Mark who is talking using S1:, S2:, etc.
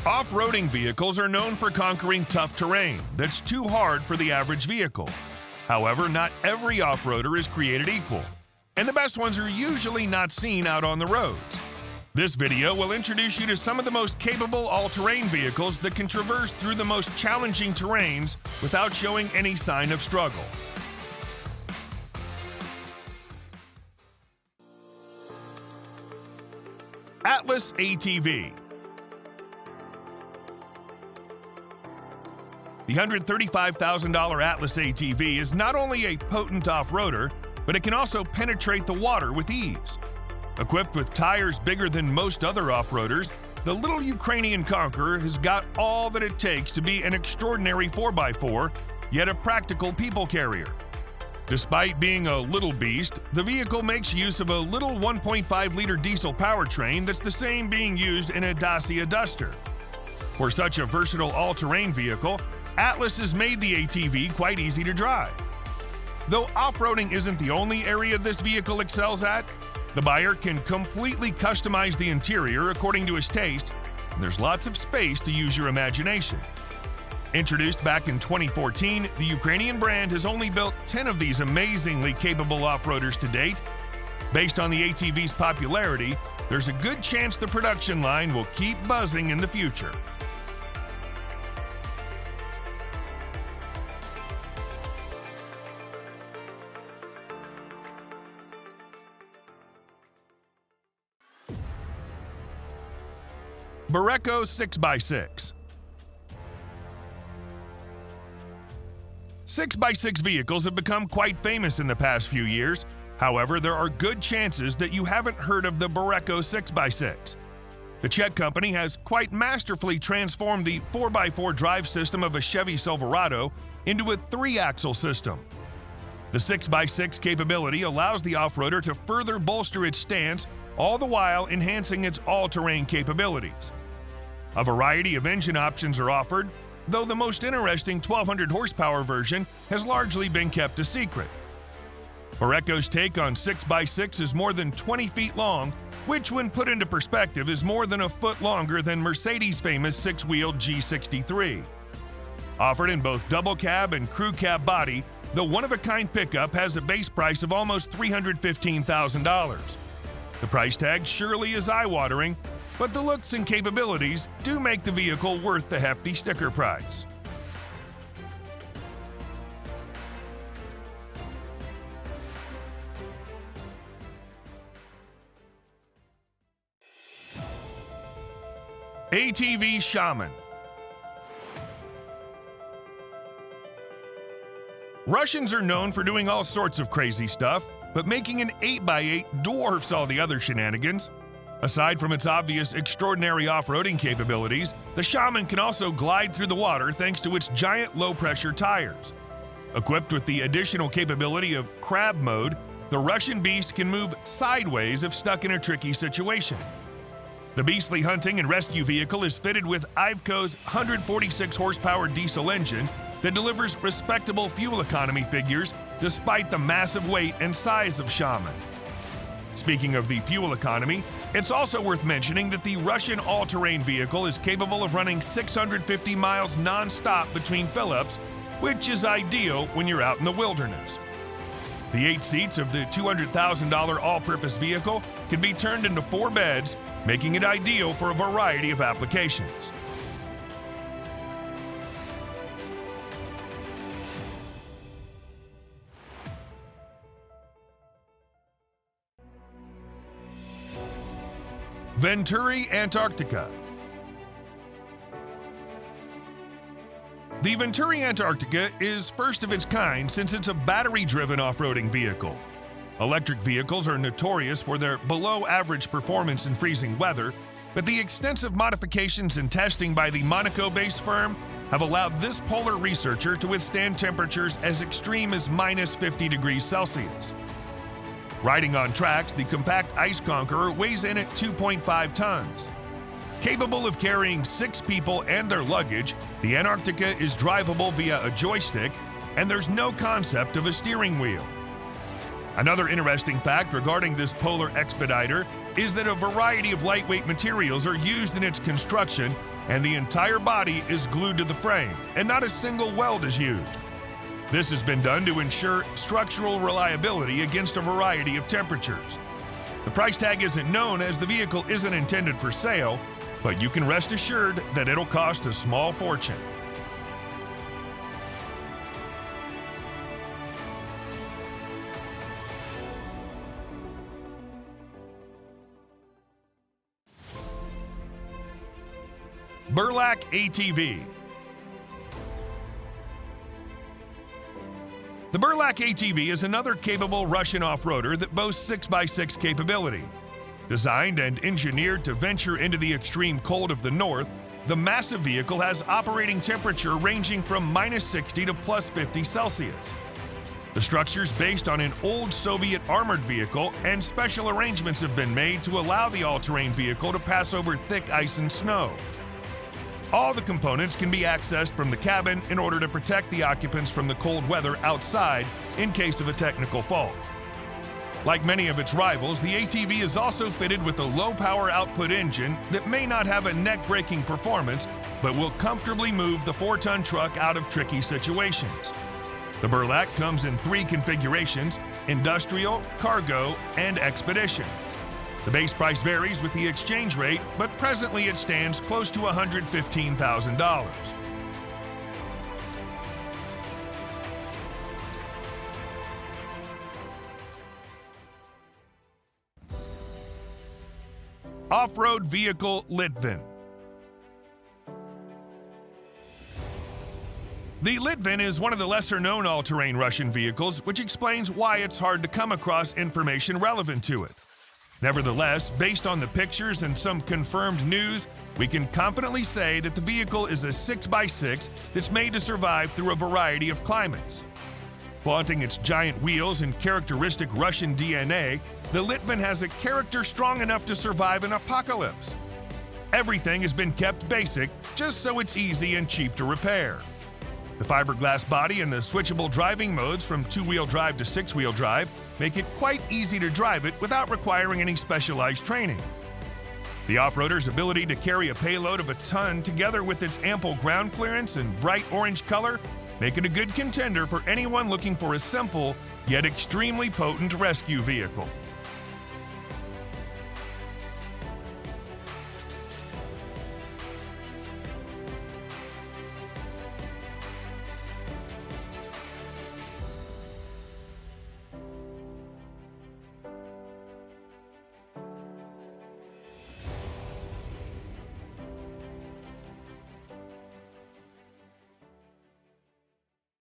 S1: Off-roading vehicles are known for conquering tough terrain that's too hard for the average vehicle. However, not every off-roader is created equal, and the best ones are usually not seen out on the roads. This video will introduce you to some of the most capable all-terrain vehicles that can traverse through the most challenging terrains without showing any sign of struggle. Atlas ATV. The $135,000 Atlas ATV is not only a potent off-roader, but it can also penetrate the water with ease. Equipped with tires bigger than most other off-roaders, the little Ukrainian Conqueror has got all that it takes to be an extraordinary 4x4, yet a practical people carrier. Despite being a little beast, the vehicle makes use of a little 1.5-liter diesel powertrain that's the same being used in a Dacia Duster. For such a versatile all-terrain vehicle, Atlas has made the ATV quite easy to drive. Though off-roading isn't the only area this vehicle excels at, the buyer can completely customize the interior according to his taste, and there's lots of space to use your imagination. Introduced back in 2014, the Ukrainian brand has only built 10 of these amazingly capable off-roaders to date. Based on the ATV's popularity, there's a good chance the production line will keep buzzing in the future. BUREKO 6x6. 6x6 vehicles have become quite famous in the past few years. However, there are good chances that you haven't heard of the BUREKO 6x6. The Czech company has quite masterfully transformed the 4x4 drive system of a Chevy Silverado into a 3-axle system. The 6x6 capability allows the off-roader to further bolster its stance, all the while enhancing its all-terrain capabilities. A variety of engine options are offered, though the most interesting 1200 horsepower version has largely been kept a secret. BUREKO's take on 6x6 is more than 20 feet long, which when put into perspective is more than a foot longer than Mercedes' famous 6-wheeled G63. Offered in both double cab and crew cab body, the one-of-a-kind pickup has a base price of almost $315,000. The price tag surely is eye-watering, but the looks and capabilities do make the vehicle worth the hefty sticker price. ATV Shaman. Russians are known for doing all sorts of crazy stuff, but making an 8x8 dwarfs all the other shenanigans. Aside from its obvious extraordinary off-roading capabilities, the Shaman can also glide through the water thanks to its giant low-pressure tires. Equipped with the additional capability of crab mode, the Russian beast can move sideways if stuck in a tricky situation. The beastly hunting and rescue vehicle is fitted with Iveco's 146 horsepower diesel engine that delivers respectable fuel economy figures despite the massive weight and size of Shaman. Speaking of the fuel economy, it's also worth mentioning that the Russian all-terrain vehicle is capable of running 650 miles non-stop between fill-ups, which is ideal when you're out in the wilderness. The 8 seats of the $200,000 all-purpose vehicle can be turned into 4 beds, making it ideal for a variety of applications. Venturi Antarctica. The Venturi Antarctica is first of its kind since it's a battery-driven off-roading vehicle. Electric vehicles are notorious for their below-average performance in freezing weather, but the extensive modifications and testing by the Monaco-based firm have allowed this polar researcher to withstand temperatures as extreme as minus 50 degrees Celsius. Riding on tracks, the compact Ice Conqueror weighs in at 2.5 tons. Capable of carrying 6 people and their luggage, the Antarctica is drivable via a joystick, and there's no concept of a steering wheel. Another interesting fact regarding this polar expediter is that a variety of lightweight materials are used in its construction, and the entire body is glued to the frame, and not a single weld is used. This has been done to ensure structural reliability against a variety of temperatures. The price tag isn't known as the vehicle isn't intended for sale, but you can rest assured that it'll cost a small fortune. Burlak ATV. The Burlak ATV is another capable Russian off-roader that boasts 6x6 capability. Designed and engineered to venture into the extreme cold of the north, the massive vehicle has operating temperature ranging from -60 to +50 Celsius. The structure's based on an old Soviet armored vehicle, and special arrangements have been made to allow the all-terrain vehicle to pass over thick ice and snow. All the components can be accessed from the cabin in order to protect the occupants from the cold weather outside in case of a technical fault. Like many of its rivals, the ATV is also fitted with a low-power output engine that may not have a neck-breaking performance, but will comfortably move the 4-ton truck out of tricky situations. The Burlak comes in 3 configurations: industrial, cargo, and expedition. The base price varies with the exchange rate, but presently it stands close to $115,000. Off-road vehicle Litvin. The Litvin is one of the lesser-known all-terrain Russian vehicles, which explains why it's hard to come across information relevant to it. Nevertheless, based on the pictures and some confirmed news, we can confidently say that the vehicle is a 6x6 that's made to survive through a variety of climates. Flaunting its giant wheels and characteristic Russian DNA, the Litvin has a character strong enough to survive an apocalypse. Everything has been kept basic, just so it's easy and cheap to repair. The fiberglass body and the switchable driving modes from 2-wheel drive to 6-wheel drive make it quite easy to drive it without requiring any specialized training. The off-roader's ability to carry a payload of a ton together with its ample ground clearance and bright orange color make it a good contender for anyone looking for a simple yet extremely potent rescue vehicle.